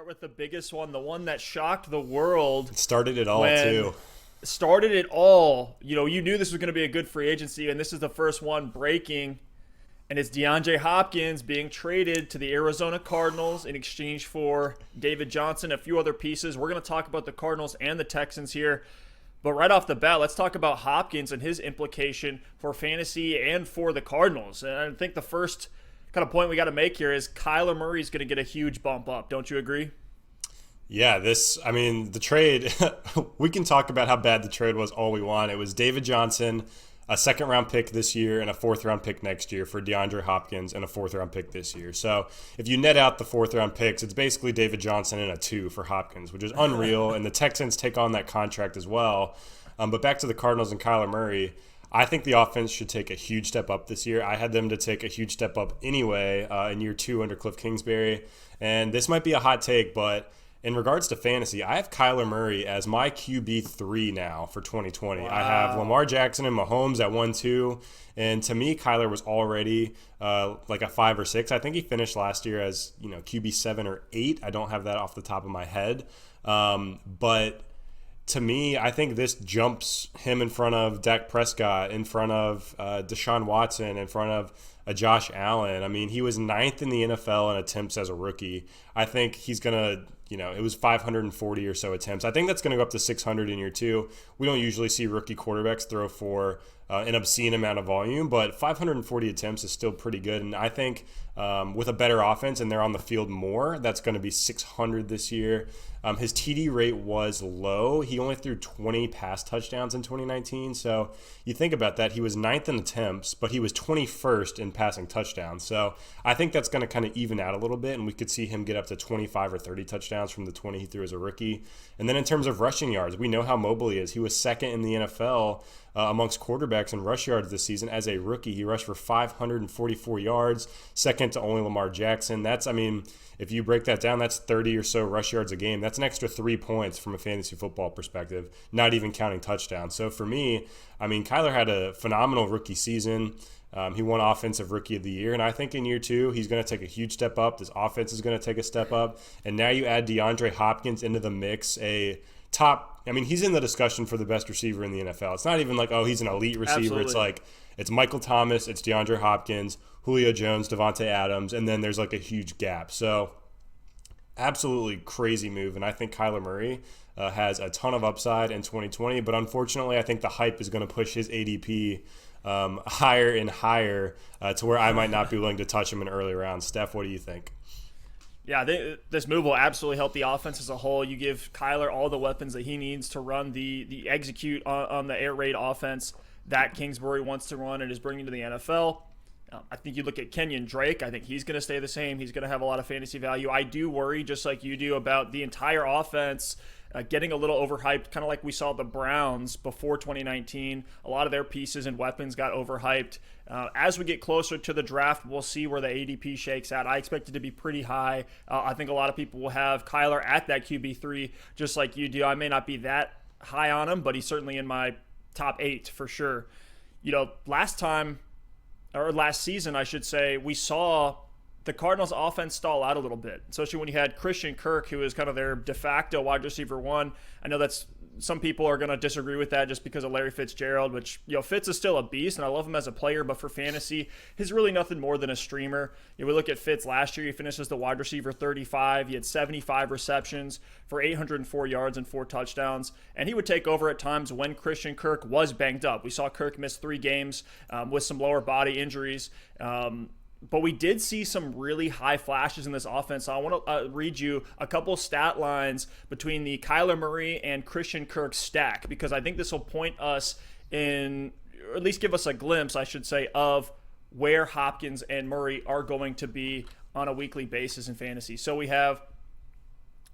start with the biggest one, the one that shocked the world. It started it all, too. Started it all. You knew this was going to be a good free agency, and this is the first one breaking. And it's DeAndre Hopkins being traded to the Arizona Cardinals in exchange for David Johnson, a few other pieces. We're going to talk about the Cardinals and the Texans here. But right off the bat, let's talk about Hopkins and his implication for fantasy and for the Cardinals. And I think the first kind of point we got to make here is Kyler Murray's going to get a huge bump up. Don't you agree? Yeah, the trade, we can talk about how bad the trade was all we want. It was David Johnson, a second-round pick this year and a fourth-round pick next year for DeAndre Hopkins and a fourth-round pick this year. So if you net out the fourth-round picks, it's basically David Johnson and a 2 for Hopkins, which is unreal, and the Texans take on that contract as well. But back to the Cardinals and Kyler Murray, I think the offense should take a huge step up this year. I had them to take a huge step up anyway in year 2 under Cliff Kingsbury, and this might be a hot take, but in regards to fantasy, I have Kyler Murray as my QB3 now for 2020. Wow. I have Lamar Jackson and Mahomes at 1-2. And to me, Kyler was already like a 5 or 6. I think he finished last year as QB7 or 8. I don't have that off the top of my head. But to me, I think this jumps him in front of Dak Prescott, in front of Deshaun Watson, in front of Josh Allen. I mean, he was 9th in the NFL in attempts as a rookie. I think he's going to, it was 540 or so attempts. I think that's going to go up to 600 in year 2. We don't usually see rookie quarterbacks throw for an obscene amount of volume, but 540 attempts is still pretty good. And I think with a better offense and they're on the field more, that's going to be 600 this year. His TD rate was low. He only threw 20 pass touchdowns in 2019. So you think about that. He was 9th in attempts, but he was 21st in passing touchdowns. So I think that's going to kind of even out a little bit, and we could see him get up to 25 or 30 touchdowns from the 20 he threw as a rookie. And then in terms of rushing yards, we know how mobile he is. He was 2nd in the NFL amongst quarterbacks in rush yards this season as a rookie. He rushed for 544 yards, 2nd to only Lamar Jackson. If you break that down, that's 30 or so rush yards a game. That's an extra 3 points from a fantasy football perspective, not even counting touchdowns. So for me, Kyler had a phenomenal rookie season. He won Offensive Rookie of the Year, and I think in year 2, he's going to take a huge step up. This offense is going to take a step up. And now you add DeAndre Hopkins into the mix, he's in the discussion for the best receiver in the NFL. It's not even like, he's an elite receiver. Absolutely. It's like, it's Michael Thomas, it's DeAndre Hopkins, Julio Jones, Devontae Adams, and then there's like a huge gap. So absolutely crazy move, and I think Kyler Murray has a ton of upside in 2020, but unfortunately I think the hype is going to push his ADP higher and higher to where I might not be willing to touch him in early rounds. Steph, what do you think? Yeah, this move will absolutely help the offense as a whole. You give Kyler all the weapons that he needs to run the execute on the air raid offense that Kingsbury wants to run and is bringing to the NFL. I think you look at Kenyon Drake. I think he's going to stay the same. He's going to have a lot of fantasy value. I do worry, just like you do, about the entire offense getting a little overhyped, kind of like we saw the Browns before 2019. A lot of their pieces and weapons got overhyped. As we get closer to the draft, we'll see where the ADP shakes out. I expect it to be pretty high. I think a lot of people will have Kyler at that QB3, just like you do. I may not be that high on him, but he's certainly in my top 8 for sure. Last season, I should say, we saw the Cardinals offense stall out a little bit, especially when you had Christian Kirk, who is kind of their de facto wide receiver 1. I know that's some people are going to disagree with that just because of Larry Fitzgerald, which, Fitz is still a beast, and I love him as a player, but for fantasy, he's really nothing more than a streamer. We look at Fitz last year, he finished as the wide receiver 35. He had 75 receptions for 804 yards and 4 touchdowns, and he would take over at times when Christian Kirk was banged up. We saw Kirk miss 3 games with some lower body injuries. But we did see some really high flashes in this offense. So I want to read you a couple stat lines between the Kyler Murray and Christian Kirk stack, because I think this will point us in, or at least give us a glimpse, I should say, of where Hopkins and Murray are going to be on a weekly basis in fantasy. So we have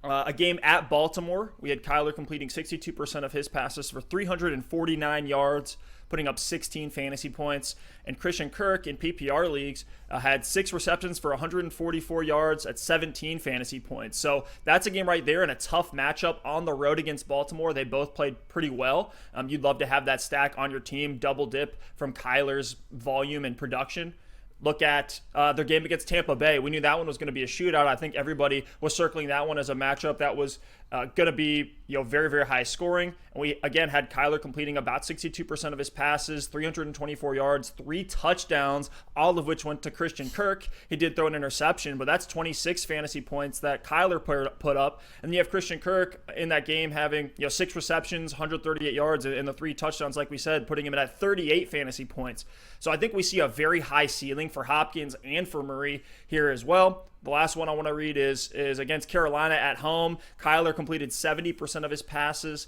a game at Baltimore. We had Kyler completing 62% of his passes for 349 yards, putting up 16 fantasy points. And Christian Kirk in PPR leagues had 6 receptions for 144 yards at 17 fantasy points. So that's a game right there, and a tough matchup on the road against Baltimore. They both played pretty well. You'd love to have that stack on your team, double dip from Kyler's volume and production. Look at their game against Tampa Bay. We knew that one was going to be a shootout. I think everybody was circling that one as a matchup that was going to be very, very high scoring. And we, again, had Cuyler completing about 62% of his passes, 324 yards, 3 touchdowns, all of which went to Christian Kirk. He did throw an interception, but that's 26 fantasy points that Cuyler put up. And you have Christian Kirk in that game having 6 receptions, 138 yards, and the 3 touchdowns, like we said, putting him at 38 fantasy points. So I think we see a very high ceiling for Hopkins and for Murray here as well. The last one I want to read is against Carolina at home. Cuyler completed 70% of his passes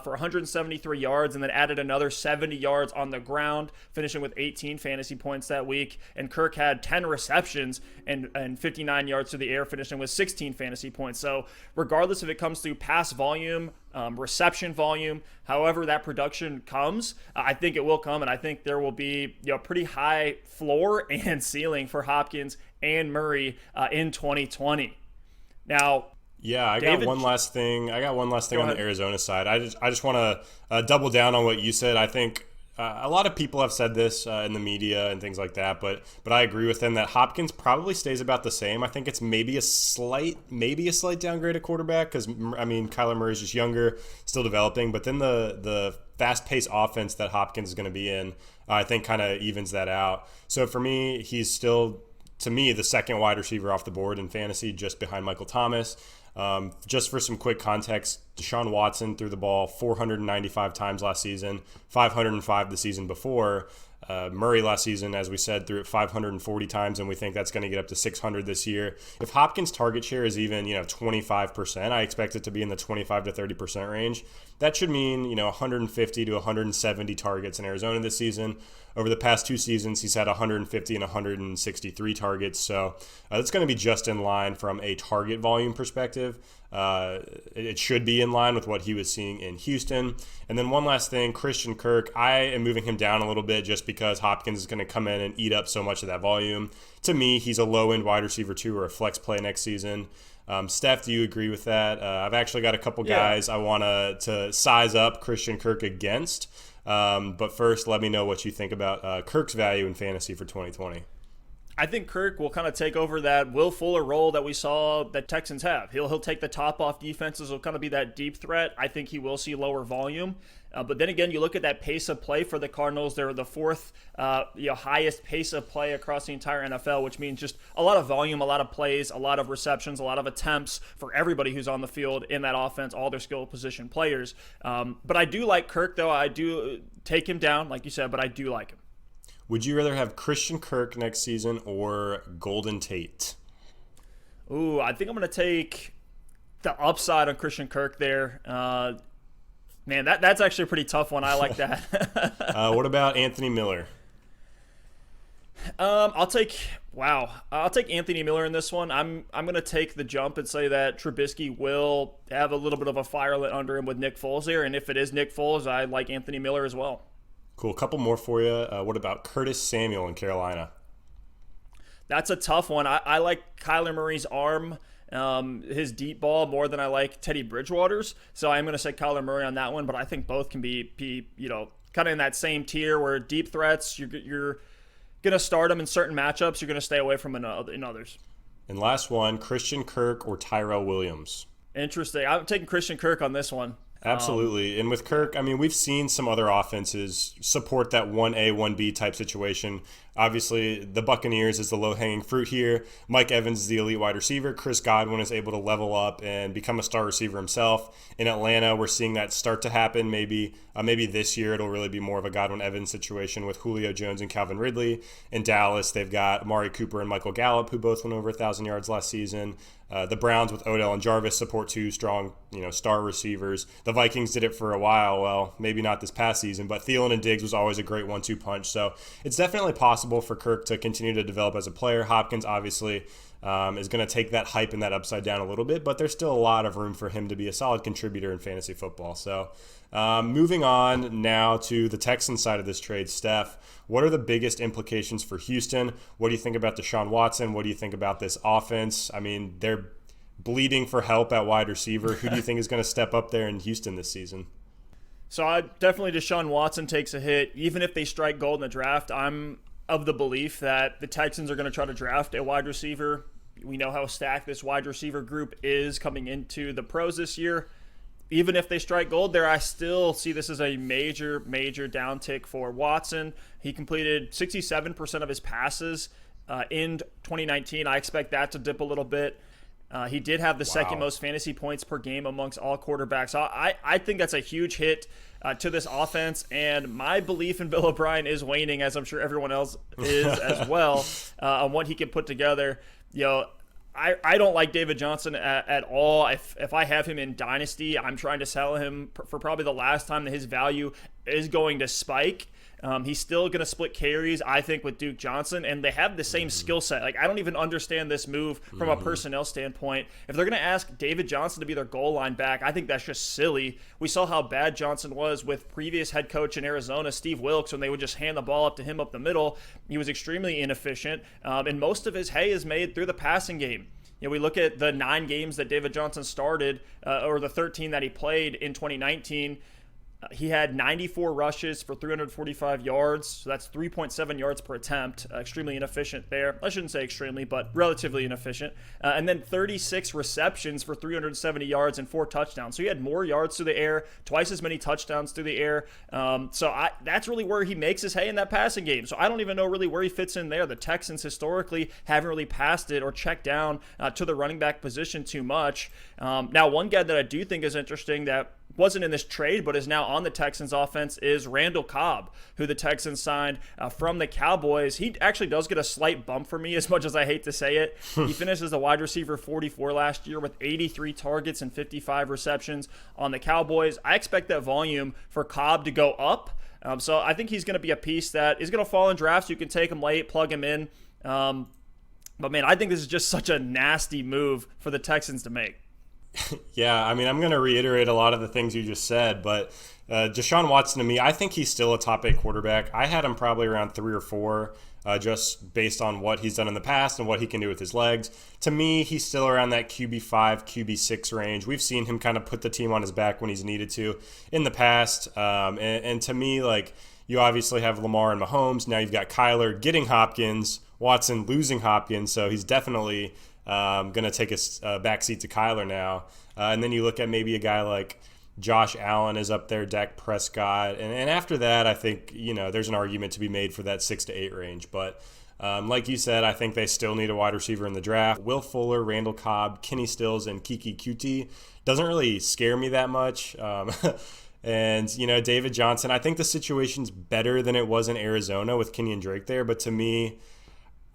for 173 yards and then added another 70 yards on the ground, finishing with 18 fantasy points that week. And Kirk had 10 receptions and 59 yards to the air, finishing with 16 fantasy points. So regardless if it comes through pass volume, reception volume, however that production comes, I think it will come, and I think there will be a pretty high floor and ceiling for Hopkins and Murray in 2020. Now, yeah, I got one last thing on the Arizona side. I just want to double down on what you said. I think a lot of people have said this in the media and things like that, but I agree with them that Hopkins probably stays about the same. I think it's maybe a slight downgrade at quarterback because, I mean, Kyler Murray's just younger, still developing. But then the fast-paced offense that Hopkins is going to be in, I think kind of evens that out. So for me, he's still, to me, the second wide receiver off the board in fantasy, just behind Michael Thomas. Just for some quick context, Deshaun Watson threw the ball 495 times last season, 505 the season before. Murray last season, as we said, threw it 540 times, and we think that's going to get up to 600 this year. If Hopkins' target share is even 25%, I expect it to be in the 25 to 30% range. That should mean 150 to 170 targets in Arizona this season. Over the past 2 seasons, he's had 150 and 163 targets. So that's going to be just in line from a target volume perspective. It should be in line with what he was seeing in Houston. And then one last thing, Christian Kirk, I am moving him down a little bit just because Hopkins is going to come in and eat up so much of that volume. To me, he's a low-end wide receiver 2 or a flex play next season. Steph, do you agree with that? I've actually got a couple guys I want to size up Christian Kirk against. But first, let me know what you think about Kirk's value in fantasy for 2020. I think Kirk will kind of take over that Will Fuller role that we saw that Texans have. He'll take the top off defenses. He'll kind of be that deep threat. I think he will see lower volume. But then again, you look at that pace of play for the Cardinals. They're the 4th highest pace of play across the entire NFL, which means just a lot of volume, a lot of plays, a lot of receptions, a lot of attempts for everybody who's on the field in that offense, all their skill position players. But I do like Kirk, though. I do take him down, like you said, but I do like him. Would you rather have Christian Kirk next season or Golden Tate? Ooh, I think I'm going to take the upside on Christian Kirk there. Man, that's actually a pretty tough one. I like that. What about Anthony Miller? I'll take Anthony Miller in this one. I'm going to take the jump and say that Trubisky will have a little bit of a fire lit under him with Nick Foles there. And if it is Nick Foles, I like Anthony Miller as well. Cool. A couple more for you. What about Curtis Samuel in Carolina? That's a tough one. I like Kyler Murray's arm, his deep ball more than I like Teddy Bridgewater's. So I'm going to say Kyler Murray on that one, but I think both can be kind of in that same tier where deep threats, you're going to start them in certain matchups. You're going to stay away from in others. And last one, Christian Kirk or Tyrell Williams? Interesting. I'm taking Christian Kirk on this one. Absolutely. And with Kirk, I mean, we've seen some other offenses support that 1A, 1B type situation. Obviously, the Buccaneers is the low-hanging fruit here. Mike Evans is the elite wide receiver. Chris Godwin is able to level up and become a star receiver himself. In Atlanta, we're seeing that start to happen. Maybe this year it'll really be more of a Godwin-Evans situation with Julio Jones and Calvin Ridley. In Dallas, they've got Amari Cooper and Michael Gallup, who both went over 1,000 yards last season. The Browns with Odell and Jarvis support 2 strong, star receivers. The Vikings did it for a while. Well, maybe not this past season, but Thielen and Diggs was always a great 1-2 punch. So it's definitely possible for Kirk to continue to develop as a player. Hopkins obviously is going to take that hype and that upside down a little bit, but there's still a lot of room for him to be a solid contributor in fantasy football. So moving on now to the Texans side of this trade, Steph, what are the biggest implications for Houston? What do you think about Deshaun Watson? What do you think about this offense? I mean, they're bleeding for help at wide receiver. Who do you think is going to step up there in Houston this season? So definitely Deshaun Watson takes a hit. Even if they strike gold in the draft, I'm of the belief that the Texans are going to try to draft a wide receiver. We know how stacked this wide receiver group is coming into the pros this year. Even if they strike gold there, I still see this as a major, major downtick for Watson. He completed 67% of his passes in 2019. I expect that to dip a little bit. He did have the second most fantasy points per game amongst all quarterbacks. I think that's a huge hit to this offense, and my belief in Bill O'Brien is waning, as I'm sure everyone else is as well, on what he can put together. I don't like David Johnson at all. If I have him in Dynasty, I'm trying to sell him for probably the last time that his value is going to spike. He's still going to split carries, I think, with Duke Johnson, and they have the same skill set. Like, I don't even understand this move from a personnel standpoint. If they're going to ask David Johnson to be their goal line back, I think that's just silly. We saw how bad Johnson was with previous head coach in Arizona, Steve Wilkes, when they would just hand the ball up to him up the middle. He was extremely inefficient, and most of his hay is made through the passing game. We look at the 9 games that David Johnson started, or the 13 that he played in 2019. He had 94 rushes for 345 yards, so that's 3.7 yards per attempt. Extremely inefficient there. I shouldn't say extremely, but relatively inefficient. And then 36 receptions for 370 yards and 4 touchdowns. So he had more yards through the air, twice as many touchdowns through the air. That's really where he makes his hay in that passing game. So I don't even know really where he fits in there. The Texans historically haven't really passed it or checked down to the running back position too much. Now, one guy that I do think is interesting that wasn't in this trade but is now on the Texans offense is Randall Cobb, who the Texans signed from the Cowboys. He actually does get a slight bump for me, as much as I hate to say it. He finished as a wide receiver 44 last year with 83 targets and 55 receptions on the Cowboys. I expect that volume for Cobb to go up. So I think he's going to be a piece that is going to fall in drafts. You can take him late, plug him in. But, man, I think this is just such a nasty move for the Texans to make. Yeah, I mean, I'm going to reiterate a lot of the things you just said, but Deshaun Watson, to me, I think he's still a top 8 quarterback. I had him probably around 3 or 4, just based on what he's done in the past and what he can do with his legs. To me, he's still around that QB5, QB6 range. We've seen him kind of put the team on his back when he's needed to in the past. And to me, like, you obviously have Lamar and Mahomes. Now you've got Cuyler getting Hopkins, Watson losing Hopkins, so he's definitely going to take a backseat to Cuyler now. And then you look at maybe a guy like Josh Allen is up there, Dak Prescott. And after that, I think, there's an argument to be made for that 6 to 8 range. But like you said, I think they still need a wide receiver in the draft. Will Fuller, Randall Cobb, Kenny Stills, and Kiki Kuti doesn't really scare me that much. And, David Johnson, I think the situation's better than it was in Arizona with Kenyon Drake there. But to me,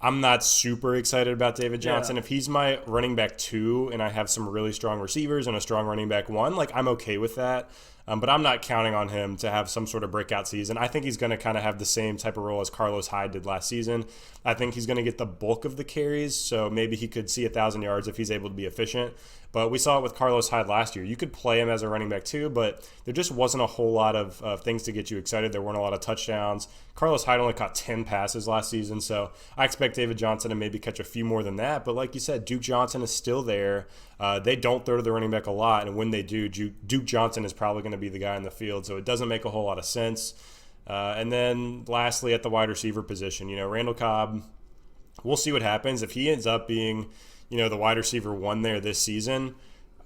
I'm not super excited about David Johnson. Yeah. If he's my running back 2 and I have some really strong receivers and a strong running back 1, like, I'm okay with that. But I'm not counting on him to have some sort of breakout season. I think he's going to kind of have the same type of role as Carlos Hyde did last season. I think he's going to get the bulk of the carries, so maybe he could see 1,000 yards if he's able to be efficient. But we saw it with Carlos Hyde last year. You could play him as a running back too, but there just wasn't a whole lot of things to get you excited. There weren't a lot of touchdowns. Carlos Hyde only caught 10 passes last season, so I expect David Johnson to maybe catch a few more than that. But like you said, Duke Johnson is still there. They don't throw to the running back a lot, and when they do, Duke Johnson is probably going to be the guy in the field, so it doesn't make a whole lot of sense. And then lastly, at the wide receiver position, Randall Cobb, we'll see what happens. If he ends up being, the wide receiver 1 there this season,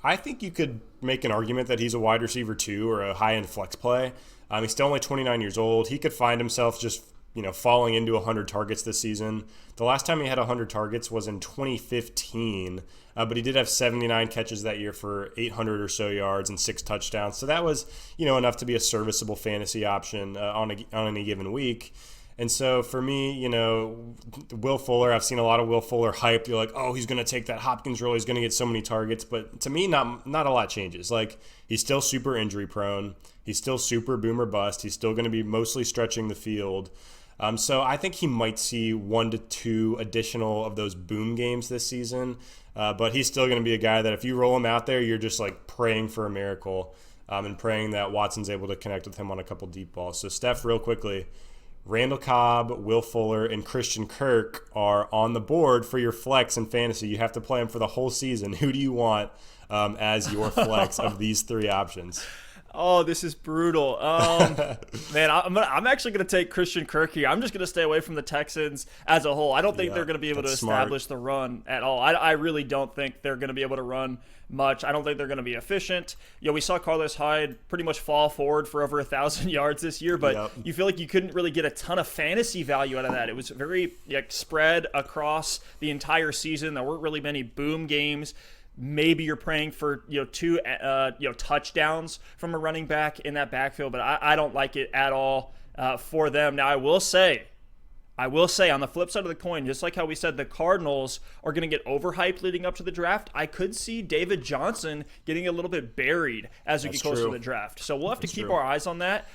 I think you could make an argument that he's a wide receiver 2 or a high-end flex play. He's still only 29 years old. He could find himself just falling into 100 targets this season. The last time he had 100 targets was in 2015, but he did have 79 catches that year for 800 or so yards and 6 touchdowns. So that was, enough to be a serviceable fantasy option on any given week. And so for me, Will Fuller, I've seen a lot of Will Fuller hype. You're like, oh, he's going to take that Hopkins role. He's going to get so many targets. But to me, not a lot changes. Like, he's still super injury prone. He's still super boom or bust. He's still going to be mostly stretching the field. So I think he might see 1 to 2 additional of those boom games this season. But he's still going to be a guy that if you roll him out there, you're just like praying for a miracle and praying that Watson's able to connect with him on a couple deep balls. So Steph, real quickly, Randall Cobb, Will Fuller, and Christian Kirk are on the board for your flex and fantasy. You have to play them for the whole season. Who do you want as your flex of these 3 options? Oh, this is brutal. Man, I'm actually gonna take Christian Kirk here. I'm just gonna stay away from the Texans as a whole. I don't think they're gonna be able to establish the run at all. I really don't think they're gonna be able to run much. I don't think they're gonna be efficient. We saw Carlos Hyde pretty much fall forward for over 1,000 yards this year, but you feel like you couldn't really get a ton of fantasy value out of that. It was very spread across the entire season. There weren't really many boom games. Maybe you're praying for two touchdowns from a running back in that backfield, but I don't like it at all for them. Now I will say on the flip side of the coin, just like how we said the Cardinals are going to get overhyped leading up to the draft, I could see David Johnson getting a little bit buried as we get closer to the draft. So we'll have to keep our eyes on that.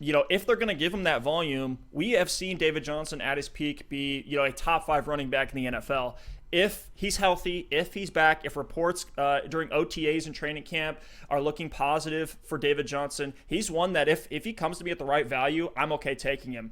If they're going to give him that volume, we have seen David Johnson at his peak be a top 5 running back in the NFL. If he's healthy, if he's back, if reports during OTAs and training camp are looking positive for David Johnson, he's one that if he comes to me at the right value, I'm okay taking him.